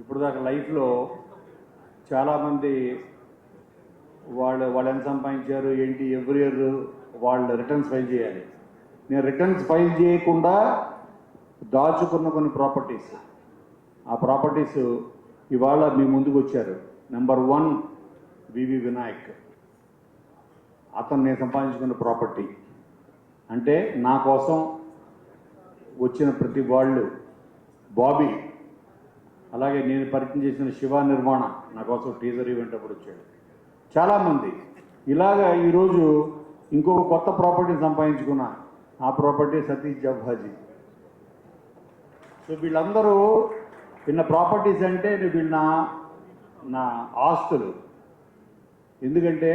ఇప్పుడు దాకా లైఫ్లో చాలామంది వాళ్ళు ఎంత సంపాదించారు ఏంటి ఎవ్రీ ఇయర్ వాళ్ళు రిటర్న్స్ ఫైల్ చేయాలి. నేను రిటర్న్స్ ఫైల్ చేయకుండా దాచుకున్న కొన్ని ప్రాపర్టీస్, ఆ ప్రాపర్టీస్ ఇవాళ మీ ముందుకు వచ్చారు. నెంబర్ 1 వివి వినాయక్, అతను నేను సంపాదించుకున్న ప్రాపర్టీ. అంటే నా కోసం వచ్చిన ప్రతి వాళ్ళు, బాబీ, అలాగే నేను పరిచయం చేసిన శివ నిర్మాణ నా కోసం టీజర్ ఈవెంట్ అప్పుడు వచ్చాడు. చాలామంది ఇలాగా ఈరోజు ఇంకొక కొత్త ప్రాపర్టీ సంపాదించుకున్న, ఆ ప్రాపర్టీ సతీష్ జవ్హాజీ. సో వీళ్ళందరూ వీళ్ళ ప్రాపర్టీస్ అంటే వీళ్ళ నా ఆస్తులు. ఎందుకంటే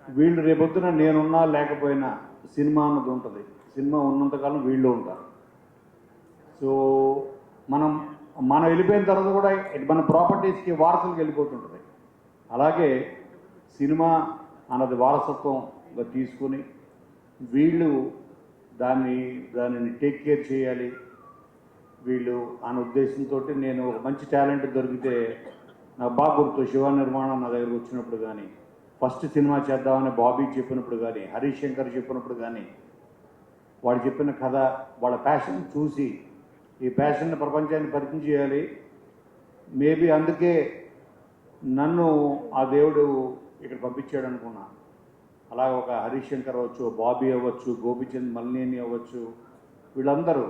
వీళ్ళు రేపొద్దున నేనున్నా లేకపోయినా సినిమా అన్నది ఉంటుంది. సినిమా ఉన్నంతకాలం వీళ్ళు ఉంటారు. సో మనం వెళ్ళిపోయిన తర్వాత కూడా మన ప్రాపర్టీస్కి వారసులకు వెళ్ళిపోతుంటుంది. అలాగే సినిమా అన్నది వారసత్వంగా తీసుకుని వీళ్ళు దానిని టేక్ కేర్ చేయాలి వీళ్ళు అనే ఉద్దేశంతో నేను ఒక మంచి టాలెంట్ దొరికితే, నాకు బాగా గుర్తు శివ నిర్మాణం నా దగ్గరకు వచ్చినప్పుడు కానీ, ఫస్ట్ సినిమా చేద్దామని బాబీ చెప్పినప్పుడు కానీ, హరీష్ శంకర్ చెప్పినప్పుడు కానీ, వాడు చెప్పిన కథ, వాళ్ళ ప్యాషన్ చూసి ఈ ప్యాషన్ని ప్రపంచాన్ని పరిచయం చేయాలి. మేబీ అందుకే నన్ను ఆ దేవుడు ఇక్కడ పంపించాడు అనుకున్నా. అలాగే ఒక హరీష్ శంకర్ అవ్వచ్చు, బాబీ అవ్వచ్చు, గోపిచంద్ మల్లేని అవ్వచ్చు, వీళ్ళందరూ,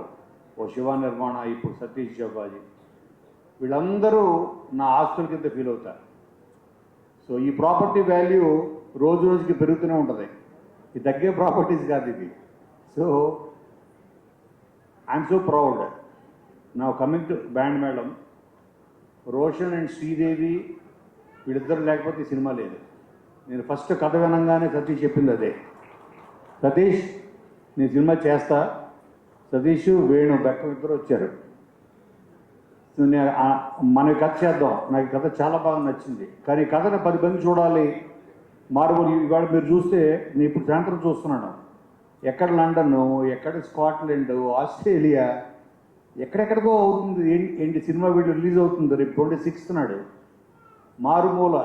ఓ శివ నిర్మాణ, ఇప్పుడు సతీష్ జవ్వాజీ, వీళ్ళందరూ నా ఆస్తుల కింద ఫీల్ అవుతారు. సో ఈ ప్రాపర్టీ వాల్యూ రోజు రోజుకి పెరుగుతూనే ఉంటుంది. ఇది తగ్గే ప్రాపర్టీస్ కాదు ఇది. So I'm so proud. నా coming to band madam, Roshan and Sridevi వీళ్ళిద్దరు లేకపోతే ఈ సినిమా లేదు. నేను ఫస్ట్ కథ వినంగానే సతీష్ చెప్పింది అదే, సతీష్ నేను సినిమా చేస్తా. సతీష్, వేణు, బెక్క ఇద్దరు వచ్చారు. నేను మన కథ చేద్దాం, నాకు కథ చాలా బాగా నచ్చింది, కానీ కథను 10 మంది చూడాలి. మారుమూల ఇవాళ మీరు చూస్తే, నేను ఇప్పుడు సాయంత్రం చూస్తున్నాను, ఎక్కడ లండన్, ఎక్కడ స్కాట్లాండ్, ఆస్ట్రేలియా, ఎక్కడెక్కడికో అవుతుంది. ఏంటి సినిమా వీడియో రిలీజ్ అవుతుంది రేపు 26th నాడు. మారుమూల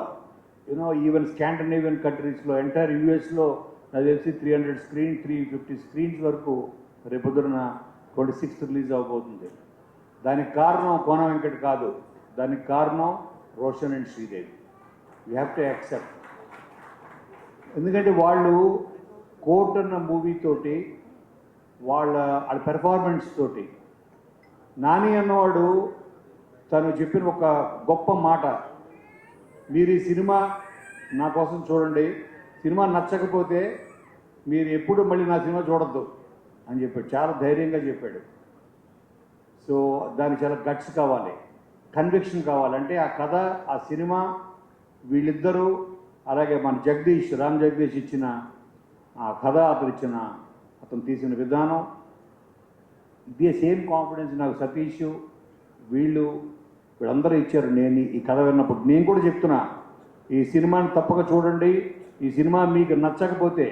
ఈవెన్ స్కాండినేవియన్ కంట్రీస్లో, ఎంటైర్ యూఎస్లో నాకు తెలిసి 300 స్క్రీన్, 350 స్క్రీన్స్ వరకు రేపొద్దున 26th రిలీజ్ అవబోతుంది. దానికి కారణం కోన వెంకట్ కాదు, దానికి కారణం Roshan and Sridevi. You have to accept. ఎందుకంటే వాళ్ళు కోర్ట్ అన్న మూవీతోటి, వాళ్ళ పెర్ఫార్మెన్స్ తోటి, నాని అన్నవాడు తను చెప్పిన ఒక గొప్ప మాట, మీరు ఈ సినిమా నా కోసం చూడండి, సినిమా నచ్చకపోతే మీరు ఎప్పుడు మళ్ళీ నా సినిమా చూడొద్దు అని చెప్పాడు. చాలా ధైర్యంగా చెప్పాడు. సో దానికి చాలా గట్స్ కావాలి, కన్విక్షన్ కావాలంటే ఆ కథ, ఆ సినిమా, వీళ్ళిద్దరూ, అలాగే మన రామ్ జగదీష్ ఇచ్చిన ఆ కథ, అతను తీసిన విధానం, ఇదే సేమ్ కాన్ఫిడెన్స్ నాకు సతీష్ వీళ్ళందరూ ఇచ్చారు. నేను ఈ కథ విన్నప్పుడు నేను కూడా చెప్తున్నా, ఈ సినిమాని తప్పక చూడండి. ఈ సినిమా మీకు నచ్చకపోతే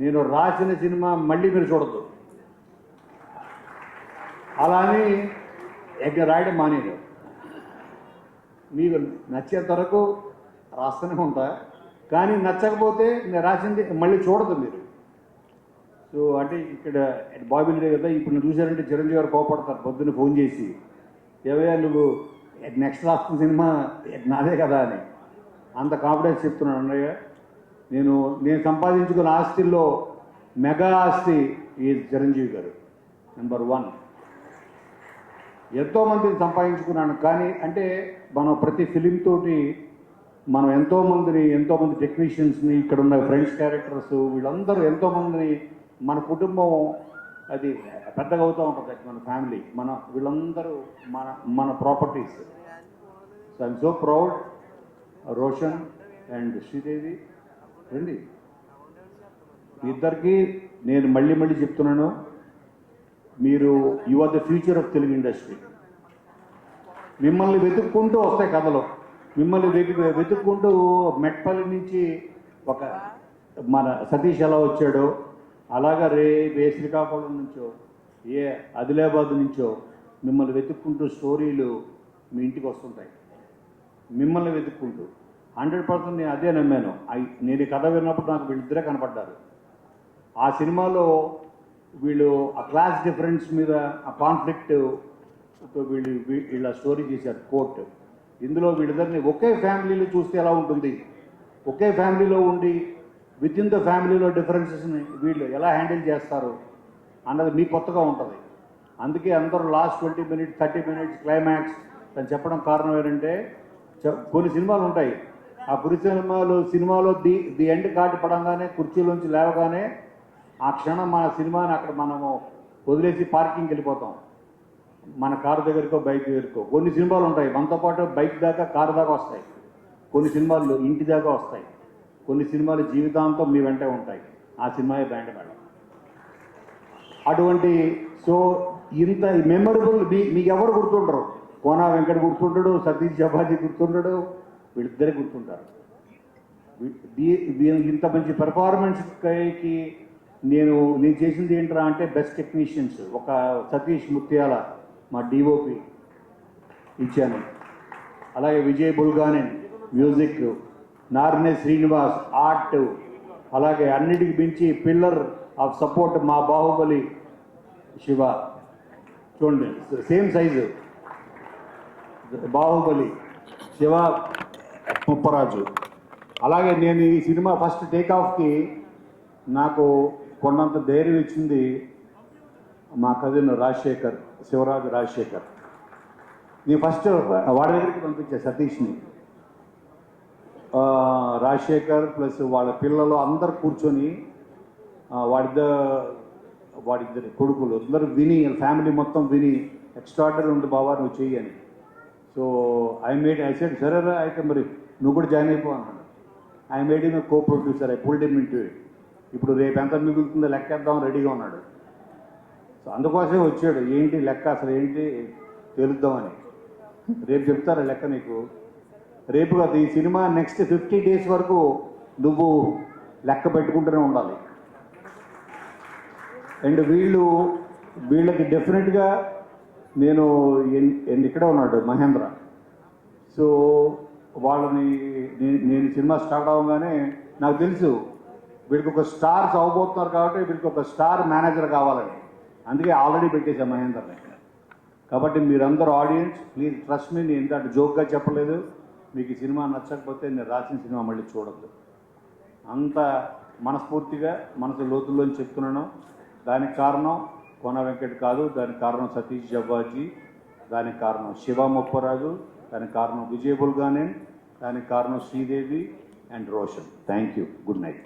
నేను రాసిన సినిమా మళ్ళీ మీరు చూడద్దు. అలా అని రాయడం మానేరు. మీకు నచ్చేంత వరకు రాస్తూనే ఉంటా, కానీ నచ్చకపోతే నేను రాసింది మళ్ళీ చూడదు మీరు. సో అంటే ఇక్కడ బాబీ లేడు కదా, ఇప్పుడు నువ్వు చూసారంటే చిరంజీవి గారు కోపడతారు, పొద్దున్న ఫోన్ చేసి, ఏవయ్యా నువ్వు నెక్స్ట్ రాస్తున్న సినిమా నాదే కదా అని. అంత కాన్ఫిడెన్స్ చెప్తున్నాను అన్నయ్య. నేను సంపాదించుకున్న ఆస్తిల్లో మెగా ఆస్తి ఈ చిరంజీవి గారు నెంబర్ 1. ఎంతోమందిని సంపాదించుకున్నాను, కానీ అంటే మనం ప్రతి ఫిలిం తోటి మనం ఎంతోమంది టెక్నీషియన్స్ని, ఇక్కడ ఉన్న ఫ్రెండ్స్ క్యారెక్టర్స్, వీళ్ళందరూ ఎంతోమందిని, మన కుటుంబం అది పెద్దగా అవుతూ ఉంటుంది, మన ఫ్యామిలీ, వీళ్ళందరూ మన properties. So I'm so proud. Roshan and Sridevi రండి, ఇద్దరికి నేను మళ్ళీ చెప్తున్నాను, మీరు you are the future of Telugu industry. మిమ్మల్ని వెతుక్కుంటూ వస్తాయి కథలు, మిమ్మల్ని వెతుక్కుంటూ మెట్పల్లి నుంచి ఒక మన సతీష్ ఎలా వచ్చాడో, అలాగా శ్రీకాకుళం నుంచో, ఆదిలాబాద్ నుంచో మిమ్మల్ని వెతుక్కుంటూ స్టోరీలు మీ ఇంటికి వస్తుంటాయి మిమ్మల్ని వెతుక్కుంటూ. 100% నేను అదే నమ్మాను. నేను ఈ కథ విన్నప్పుడు నాకు వీళ్ళిద్దరే కనపడ్డారు. ఆ సినిమాలో వీళ్ళు ఆ క్లాస్ డిఫరెన్స్ మీద ఆ కాన్ఫ్లిక్ట్తో వీళ్ళ స్టోరీ చేశారు కోర్టు. ఇందులో వీళ్ళిద్దరిని ఒకే ఫ్యామిలీలో చూస్తే ఎలా ఉంటుంది, ఒకే ఫ్యామిలీలో ఉండి విత్ ఇన్ ద ఫ్యామిలీలో డిఫరెన్సెస్ని వీళ్ళు ఎలా హ్యాండిల్ చేస్తారు అన్నది మీకు కొత్తగా ఉంటుంది. అందుకే అందరూ లాస్ట్ 20 minutes 30 minutes క్లైమాక్స్ అని చెప్పడం కారణం ఏంటంటే, కొన్ని సినిమాలు ఉంటాయి, ఆ సినిమాలో ది ఎండ్ కార్డు పడంగానే కుర్చీలోంచి లేవగానే ఆ క్షణం మన సినిమాని అక్కడ మనము వదిలేసి పార్కింగ్కి వెళ్ళిపోతాం, మన కారు దగ్గరికో బైక్ దగ్గరికో. కొన్ని సినిమాలు ఉంటాయి మనతో పాటు బైక్ దాకా కారు దాకా వస్తాయి, కొన్ని సినిమాలు ఇంటి దాకా వస్తాయి, కొన్ని సినిమాలు జీవితాంతం మీ వెంటే ఉంటాయి. ఆ సినిమాయే బ్యాండ్ మేడం. అటువంటి సో ఇంత మెమరబుల్ మీకు ఎవరు గుర్తుండరు. కోనా వెంకట గుర్తుంటాడు, సతీష్ జబాజీ గుర్తుంటాడు, వీళ్ళిద్దరే గుర్తుంటారు. ఇంత మంచి పెర్ఫార్మెన్స్కి నేను చేసింది ఏంట్రా అంటే బెస్ట్ టెక్నీషియన్స్ ఒక సతీష్ ముత్యాల మా డిఓపి ఇచ్చాను, అలాగే విజయ్ బుల్గానెన్ మ్యూజిక్, నార్నే శ్రీనివాస్ ఆర్ట్, అలాగే అన్నిటికి మించి పిల్లర్ ఆఫ్ సపోర్ట్ మా బాహుబలి శివ. చూడండి సేమ్ సైజు బాహుబలి శివ ముప్పరాజు. అలాగే నేను ఈ సినిమా ఫస్ట్ టేకాఫ్కి నాకు కొండంత ధైర్యం ఇచ్చింది మా కజిన్ రాజశేఖర్, శివరాజు రాజశేఖర్. నేను ఫస్ట్ వాడి దగ్గరికి పంపించా సతీష్ని. రాజశేఖర్ ప్లస్ వాళ్ళ పిల్లలు అందరు కూర్చొని వాడిద్దరి కొడుకులు అందరూ విని, ఫ్యామిలీ మొత్తం విని ఎక్స్ట్రాడనరీ ఉంది బాబా నువ్వు చెయ్యని. సో ఐ సెడ్ సరే అయితే మరి నువ్వు కూడా జాయిన్ అయిపో అన్నాడు. I made in co producer, I pulled him into it. ఇప్పుడు రేపు ఎంత మిగులుతుందో లెక్కేద్దాం రెడీగా ఉన్నాడు. సో అందుకోసమే వచ్చాడు, ఏంటి లెక్క అసలు ఏంటి తెలుద్దామని. రేపు చెప్తారా లెక్క నీకు, రేపు కాదు ఈ సినిమా నెక్స్ట్ 50 days వరకు నువ్వు లెక్క పెట్టుకుంటూనే ఉండాలి. అండ్ వీళ్ళకి డెఫినెట్గా నేను ఇక్కడే ఉన్నాడు మహేంద్ర. సో వాళ్ళని నేను సినిమా స్టార్ట్ అవ్వగానే నాకు తెలుసు వీళ్ళకి ఒక స్టార్స్ అవ్వబోతున్నారు కాబట్టి వీళ్ళకి ఒక స్టార్ మేనేజర్ కావాలని, అందుకే ఆల్రెడీ పెట్టేశాను మహేంద్రని. కాబట్టి మీరందరూ ఆడియన్స్ ప్లీజ్ ట్రస్ట్ మీ, నేను ఇంత జోక్గా చెప్పలేదు. మీకు ఈ సినిమా నచ్చకపోతే నేను రాసిన సినిమా మళ్ళీ చూడద్దు, అంత మనస్ఫూర్తిగా మనసు లోతుల్లోంచి చెప్తున్నాను. దానికి కారణం కోన వెంకట్ కాదు, దానికి కారణం సతీష్ జబ్బాజీ, దానికి కారణం శివ ముప్పరాజు, దానికి కారణం విజయ్ బుల్గానెన్, దానికి కారణం Sridevi and Roshan. Thank you, good night.